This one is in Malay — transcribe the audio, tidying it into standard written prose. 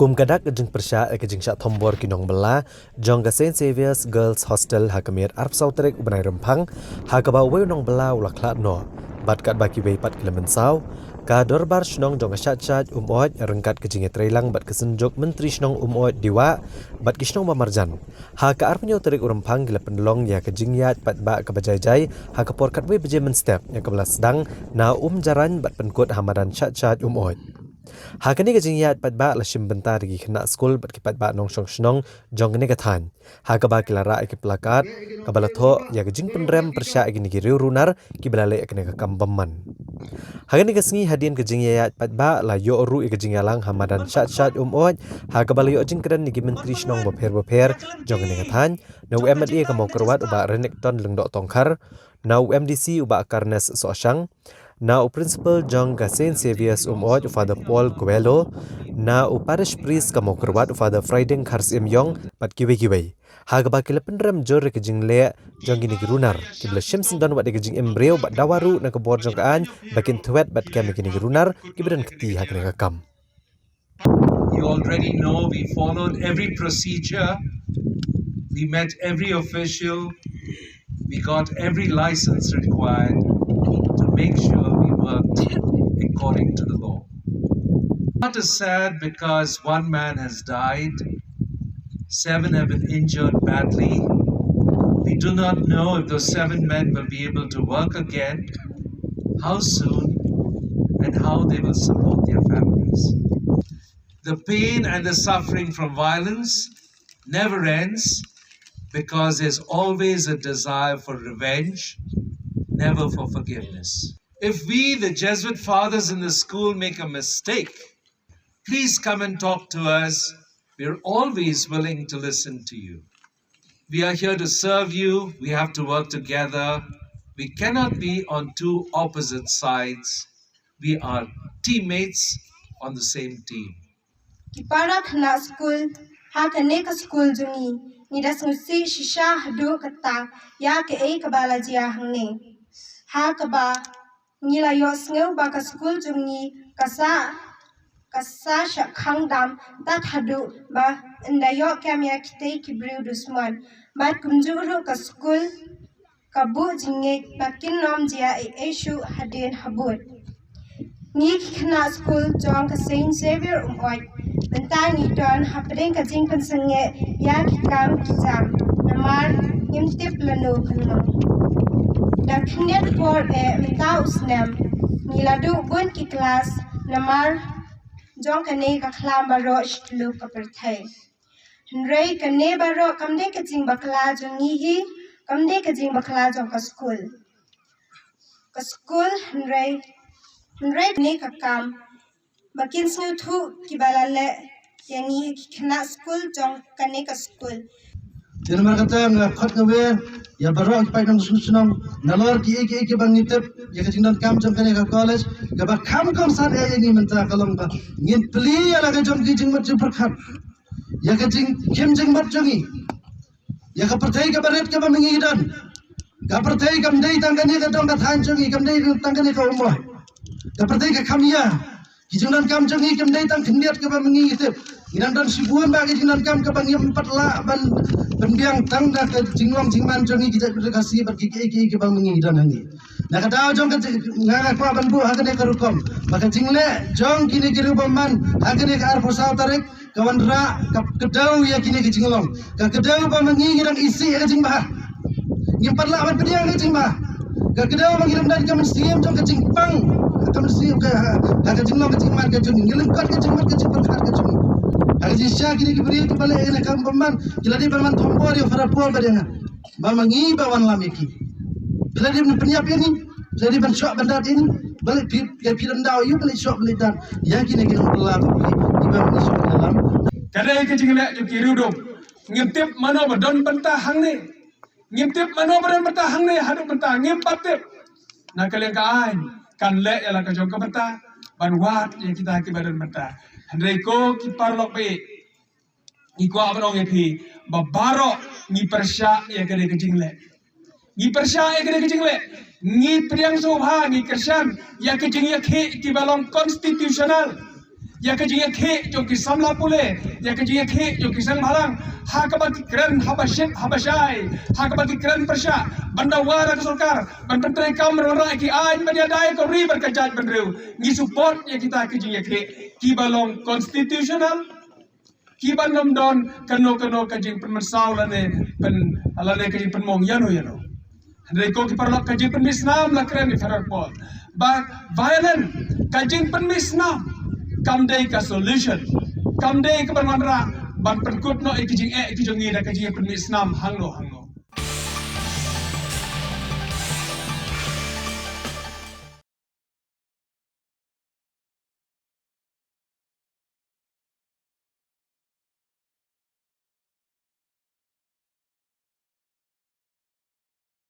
Hukum kadak kejeng persya kejeng syak thombor kinong bela jong ka St. Xavier's Girls Hostel hakamir Arab Sauterik ubanai rempang hakaba wei nong bela ulakla no bat kat baki wei pat kilemen saw ka dorbar shnong jong syak umot rengkat kejeng trailang bat kesenjok menteri shnong umot diwa bat kishnong mamarjan ha ka Arab nyo terik urempang gila pendelong ya kejeng yat pat ba ka bajai ha ka porkat wei bejemen step yang kebela sedang na jaran bat penkut hamadan syak umot. Hakani kejing yat pat ba la shim bentar gi kena skul bat ki pat ba nong shong shnong jong ne kathan ha ka ba ki lara ki plakat ka bala tho ya kejing penrem persya gi nigi runar ki balale ekne ka kambaman hakani kesngi hadin kejing yat pat ba la yo ru kejing yalang hamadan shat umot ha ka bala yo jing kran nigi menteri shnong bopher jong ne kathan no MDA ka mo kerwat uba renek ton lengdok tongkar na MDC uba karnes soshang na principal jong ka St. Xavier's umot Father Paul Coelho na parish priest kamo kerwat Father Friday Kharsim Yong pat kiwe ha ba kila penrem jor ke jing le jong gini runar kibla shimsin don wat ke jing embryo bat dawaru na ke bor jong kaan bakin twet bat kem gini runar kibran keti ha kene kam. You already know we followed every procedure, we met every official, we got every license required to make sure we worked according to the law. Not as sad because one man has died, 7 have been injured badly. We do not know if those 7 men will be able to work again, how soon, and how they will support their families. The pain and the suffering from violence never ends because there's always a desire for revenge, never for forgiveness. If we, the Jesuit fathers in the school, make a mistake, please come and talk to us. We're always willing to listen to you. We are here to serve you. We have to work together. We cannot be on 2 opposite sides. We are teammates on the same team. Kipara kena school, ha kene ke school jungi. Ni das ngusi shisha hadu kata ya ke kabala jia hangne. Ha kaba ngila yo sngew ba ka school jungi kasa syakhang dam tat hadu ba ndayo kamya kitei kibriu dusman ba kumjuru ka school kabu jinge bakin nom jia eshu hadin habut ni kena school jong ka St. Xavier umoi bentar ni don hapdeng ka jing pensenge ya kikam kijam namar imtip lanu kanong dan knet for mitau snem niladu bun ki kelas namar jong kane ka khlam baro lu ka perthai rei kane baro kamde ka jing bakla jongi hi kamde ka jing bakla jong ka school rei ne ka kam bakin snu thu ki balale yani kena school jong kane ka school Terima kasih nga khot nga we ya baro pai nang susnam nalor ki ek bang nitep ya kajingdan kam jong kane ka college ka ba kam san ni menta kalong ba ngin pli ya la ka jong ki jing mat perkhat ya kajing kem jing mat jongi ya ka pertai ka baret ka ba mengidan ka pertai kam dei tang kane ka dong ka than jongi kam dei tang kane ka umo ka pertai ka khamya ki jingdan kam jongi kam dei tang khndiat ka ba mengitep Inan dan sibuan bagi jinan kam ke bangi 4 la ban pendiang tang da ke jinglong jingman jongi kita kasih bagi ke bang mengi dan hani na kada jong ke nganga kwa ban bu hakane karukom maka jingle jong kini kiru baman hakane ka arpo saw tarik kawan ra kedau ya kini ke jinglong ka kedau ba mengi dan isi ke jing bah ni 4 la ban pendiang ke jing bah ka kedau mengiram dan ke mestiam jong ke jingpang ka mestiam ka jinglong ke jingman ke jongi ngelengkat ke jingman ke jingpang ke jongi Aji sya kini kibri itu balik ina kam paman kila di paman tombor yo fara pol badena mamangi bawan lamiki bila di penyiap ini bila di ban syok bandar ini balik pi rendau yo balik syok balik dan ya kini kita belah di bawah syok dalam Kadai ke jingle ju kiru dom ngintip mano badon bentah hang ne ngintip mano badon bentah hang ne hadu bentah ngimpatip na kalian ka ain kan le ya la ka jong ka bentah ban wat ya kita ki badan bentah Andai ko ki parlok pe ni ko abrong epi babaro ni persya ya kede kejingle ni persya ya kede kejingle ni priang sobha ni kersan ya kejing ya ki balong konstitusional ya kajing ke jo ki samla pule ya kajing ke jo ki sang halang ha ka bagi keren habashai ha ka bagi keren persya banda wara ke sulkar ban pentre kam ronra ki ain ban dai ko river ka jaj ban reu ngi support ya kita kajing ke ki balong constitutional ki ban nom don kano kajing penmersau lane pen alane kajing penmong yano Andai ko ki parlok kajing penmisnam la keren ni farak pol but violent kajing penmisnam kam day ka solution kam day ka ban manra ban penkut no ikijing ikijong ni da kajing penmisnam hang no hang